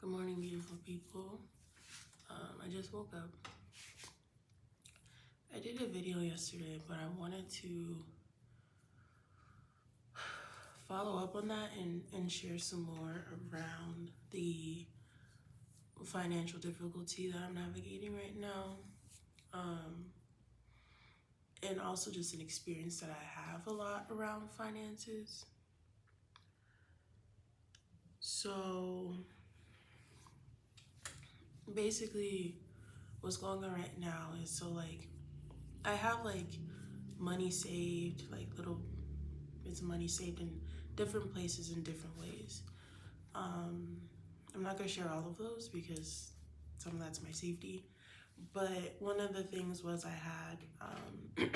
Good morning, beautiful people. I just woke up. I did a video yesterday, but I wanted to follow up on that and share some more around the financial difficulty that I'm navigating right now. And also just an experience that I have a lot around finances. So basically what's going on right now is I have money saved, it's money saved in different places in different ways. I'm not gonna share all of those because some of that's my safety. But one of the things was I had did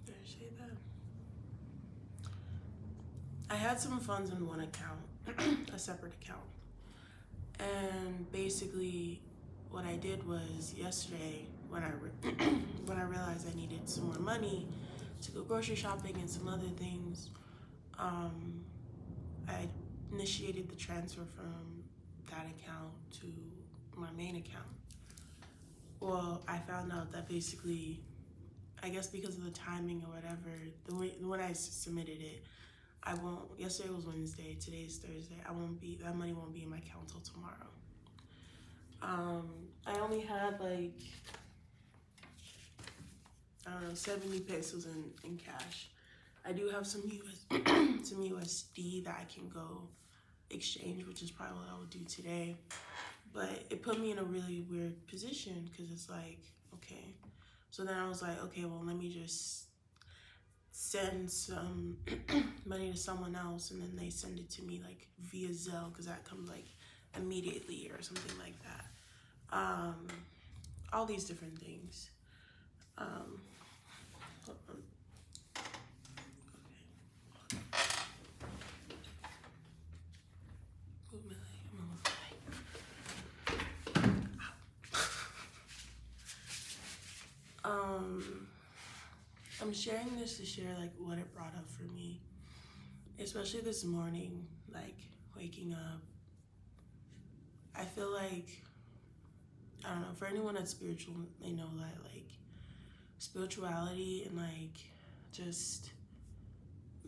I say that? I had some funds in one account, a separate account. And basically what I did was yesterday when when I realized I needed some more money to go grocery shopping and some other things, I initiated the transfer from that account to my main account. Well, I found out that basically, I guess because of the timing or whatever, when I submitted it, I won't. Yesterday was Wednesday. Today's Thursday. That money won't be in my account till tomorrow. I only had I don't know, 70 pesos in cash. I do have some some USD that I can go exchange, which is probably what I would do today. But it put me in a really weird position because it's like, okay. So then I was like, okay, well, let me just send some money to someone else, and then they send it to me via Zelle because that comes immediately or something like that. All these different things. Hold on. Move my leg. I'm gonna move my leg. I'm sharing this to share what it brought up for me, especially this morning, waking up. I feel I don't know, for anyone that's spiritual, they know that spirituality and just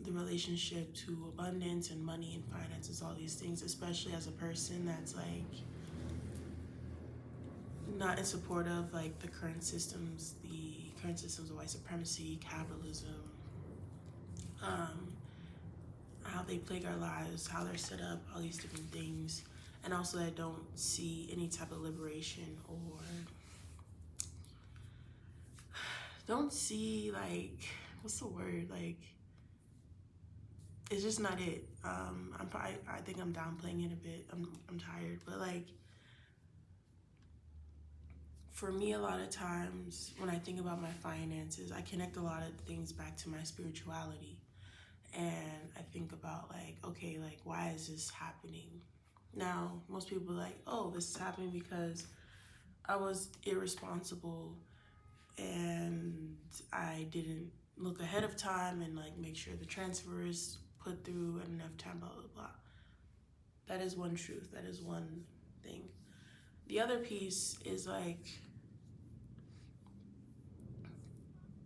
the relationship to abundance and money and finances, all these things, especially as a person that's not in support of the current systems of white supremacy, capitalism, how they plague our lives, how they're set up, all these different things. And also I don't see any type of liberation or don't see what's the word? It's just not it. I think I'm downplaying it a bit. I'm tired, but for me, a lot of times when I think about my finances, I connect a lot of things back to my spirituality. And I think about okay, why is this happening? Now, most people are like, oh, this is happening because I was irresponsible and I didn't look ahead of time and make sure the transfer is put through at enough time, blah, blah, blah. That is one truth. That is one thing. The other piece is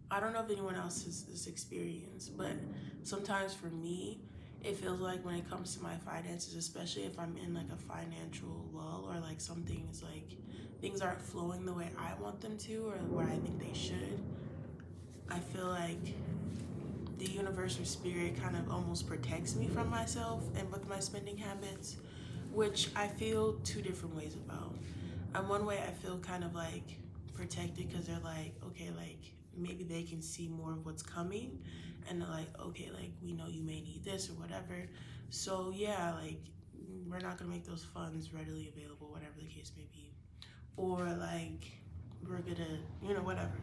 I don't know if anyone else has this experience, but sometimes for me, it feels like when it comes to my finances, especially if I'm in a financial lull or something is things aren't flowing the way I want them to or where I think they should, I feel the universe or spirit kind of almost protects me from myself and with my spending habits, which I feel two different ways about. And one way I feel kind of protected because they're okay, maybe they can see more of what's coming and they're okay, we know you may need this or whatever. So yeah, we're not gonna make those funds readily available, whatever the case may be. Or we're gonna, whatever.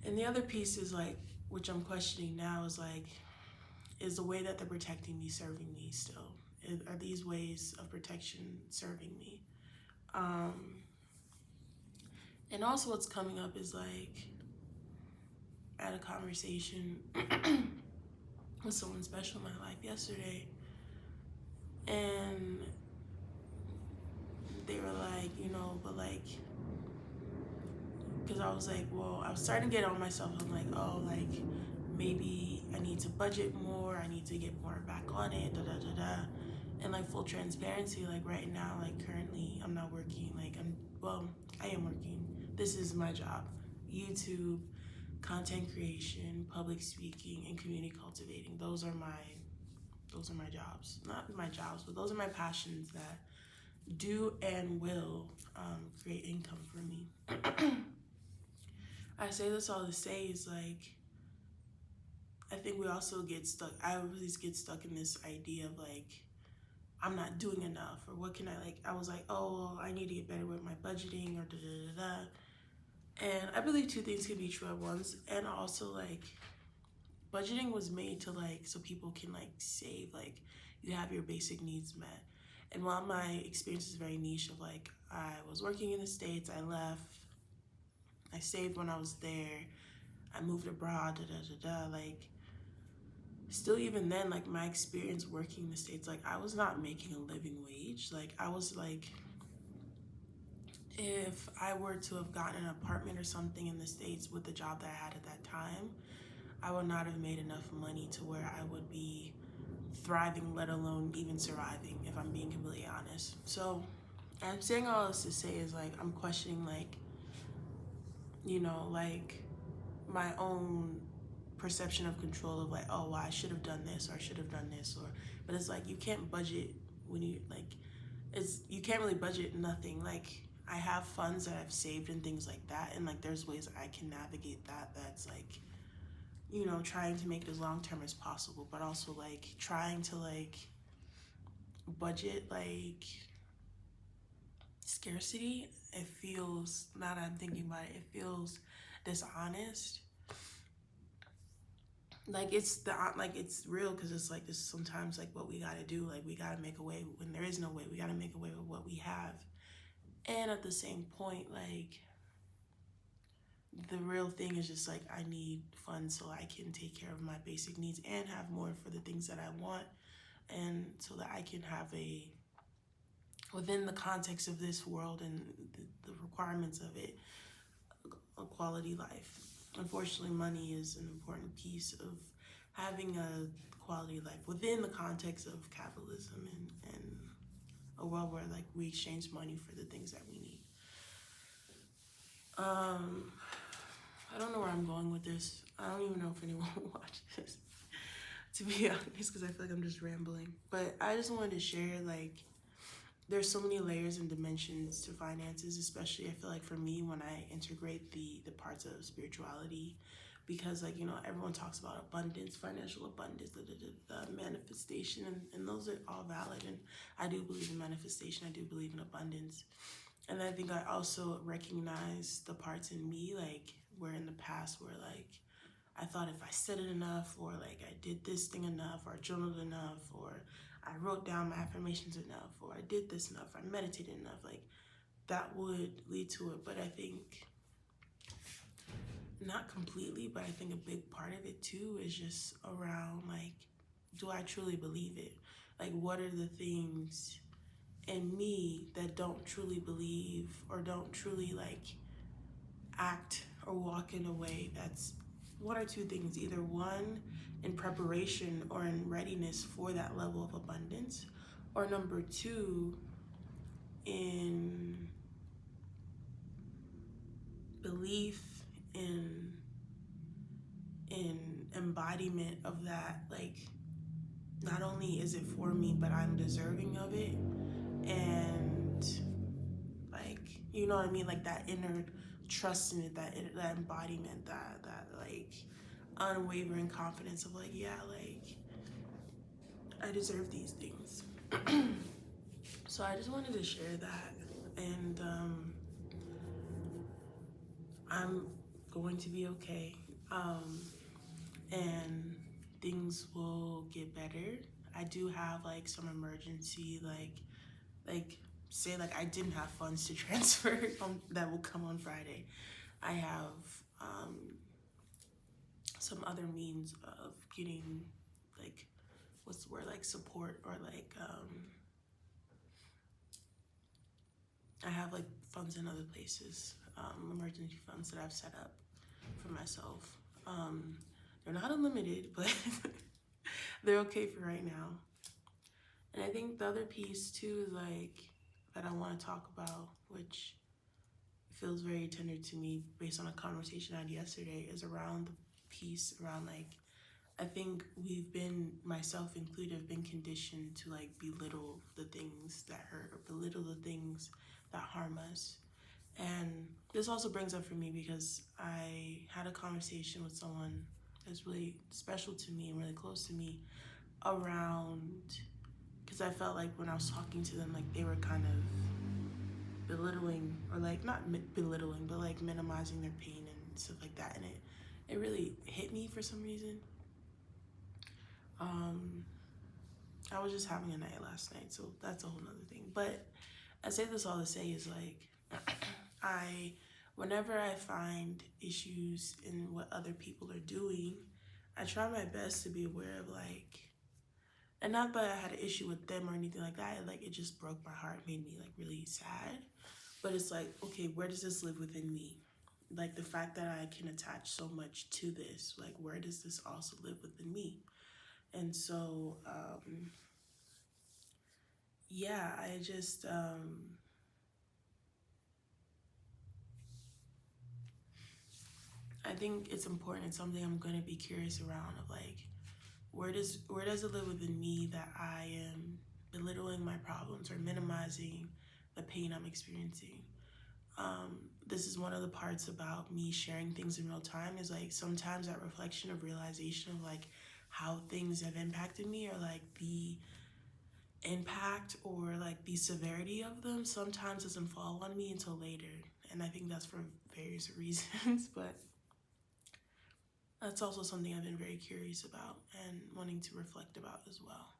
And the other piece is which I'm questioning now is the way that they're protecting me serving me still? Are these ways of protection serving me? And also what's coming up is I had a conversation with someone special in my life yesterday, and they were like, but like, because I was like, well, I was starting to get on myself. I'm like, oh, like maybe I need to budget more. I need to get more back on it. Da da da da. And like full transparency, like right now, like currently, I'm not working. Like I am working. This is my job: YouTube, content creation, public speaking, and community cultivating. Those are my jobs. Not my jobs, but those are my passions that do and will create income for me. I say this all to say is like, I think we also get stuck. I always get stuck in this idea of like, I'm not doing enough, or what can I like? I was like, oh, well, I need to get better with my budgeting, or da da da da. And I believe two things can be true at once. And also like, budgeting was made to like, so people can like save, like you have your basic needs met. And while my experience is very niche of like, I was working in the States, I left, I saved when I was there, I moved abroad, da da da da, like still even then, like my experience working in the States, like I was not making a living wage. Like I was like, if I were to have gotten an apartment or something in the States with the job that I had at that time, I would not have made enough money to where I would be thriving, let alone even surviving, if I'm being completely honest. So I'm saying all this to say is like, I'm questioning like, like my own perception of control of like, oh, well, I should have done this, or I should have done this, but it's like, you can't budget when you can't really budget nothing. Like I have funds that I've saved and things like that, and like there's ways I can navigate that, that's like, trying to make it as long term as possible, but also like trying to like budget like scarcity. It feels, now that I'm thinking about it, it feels dishonest. Like it's real, because it's like, this is sometimes like what we gotta do. Like we gotta make a way when there is no way. We gotta make a way with what we have. And at the same point, like the real thing is just like, I need funds so I can take care of my basic needs and have more for the things that I want, and so that I can have within the context of this world and the requirements of it, a quality life. Unfortunately, money is an important piece of having a quality life within the context of capitalism and a world where like we exchange money for the things that we need. I don't know where I'm going with this. I don't even know if anyone will watch this, to be honest, because I feel like I'm just rambling. But I just wanted to share, like, there's so many layers and dimensions to finances, especially I feel like for me when I integrate the parts of spirituality, because like, everyone talks about abundance, financial abundance, the manifestation, and those are all valid. And I do believe in manifestation. I do believe in abundance. And I think I also recognize the parts in me, like where in the past where like I thought if I said it enough, or like I did this thing enough, or I journaled enough, or I wrote down my affirmations enough, or I did this enough, or I meditated enough, like that would lead to it. But I think not completely, but I think a big part of it too is just around like, do I truly believe it? Like, what are the things in me that don't truly believe, or don't truly like act or walk in a way that's one or two things: either one, in preparation or in readiness for that level of abundance, or number two, in belief, in embodiment of that. Like, not only is it for me, but I'm deserving of it. And like, you know what I mean? Like that inner trust in it, that embodiment, that like unwavering confidence of like, yeah, like I deserve these things. So I just wanted to share that. And I'm going to be okay. And things will get better. I do have like some emergency, like say like I didn't have funds to transfer that will come on Friday. I have some other means of getting like, what's the word, like support, or like I have like funds in other places, emergency funds that I've set up for myself. They're not unlimited, but they're okay for right now. And I think the other piece too is like that I want to talk about, which feels very tender to me based on a conversation I had yesterday, is around the piece around like, I think we've been, myself included, have been conditioned to like belittle the things that hurt, or belittle the things that harm us. And this also brings up for me because I had a conversation with someone that's really special to me and really close to me around, because I felt like when I was talking to them, like they were kind of belittling, or like not belittling, but like minimizing their pain and stuff like that. And it really hit me for some reason. I was just having a night last night, so that's a whole nother thing. But I say this all to say is like, whenever I find issues in what other people are doing, I try my best to be aware of like, and not that I had an issue with them or anything like that, like it just broke my heart, made me like really sad. But it's like, okay, where does this live within me? Like the fact that I can attach so much to this, like where does this also live within me? And so, yeah, I just, I think it's important. It's something I'm gonna be curious around of like, where does it live within me that I am belittling my problems or minimizing the pain I'm experiencing? This is one of the parts about me sharing things in real time, is like sometimes that reflection of realization of like how things have impacted me, or like the impact or like the severity of them sometimes doesn't fall on me until later. And I think that's for various reasons, but that's also something I've been very curious about and wanting to reflect about as well.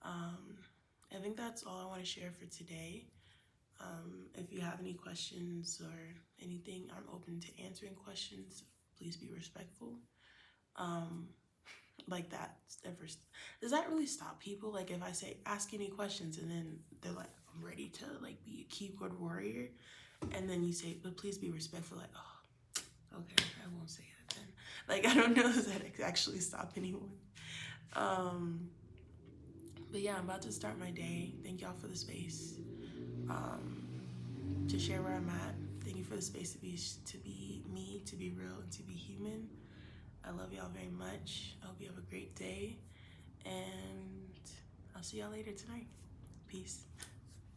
I think that's all I want to share for today. If you have any questions or anything, I'm open to answering questions. Please be respectful. Like that ever, does that really stop people? Like if I say ask any questions and then they're like, I'm ready to like be a keyboard warrior, and then you say, but please be respectful, like, oh, okay, I won't say it then. Like I don't know if that actually stop anyone. But yeah, I'm about to start my day. Thank y'all for the space to share where I'm at. Thank you for the space to be me, to be real, and to be human. I love y'all very much. I hope you have a great day, and I'll see y'all later tonight. Peace.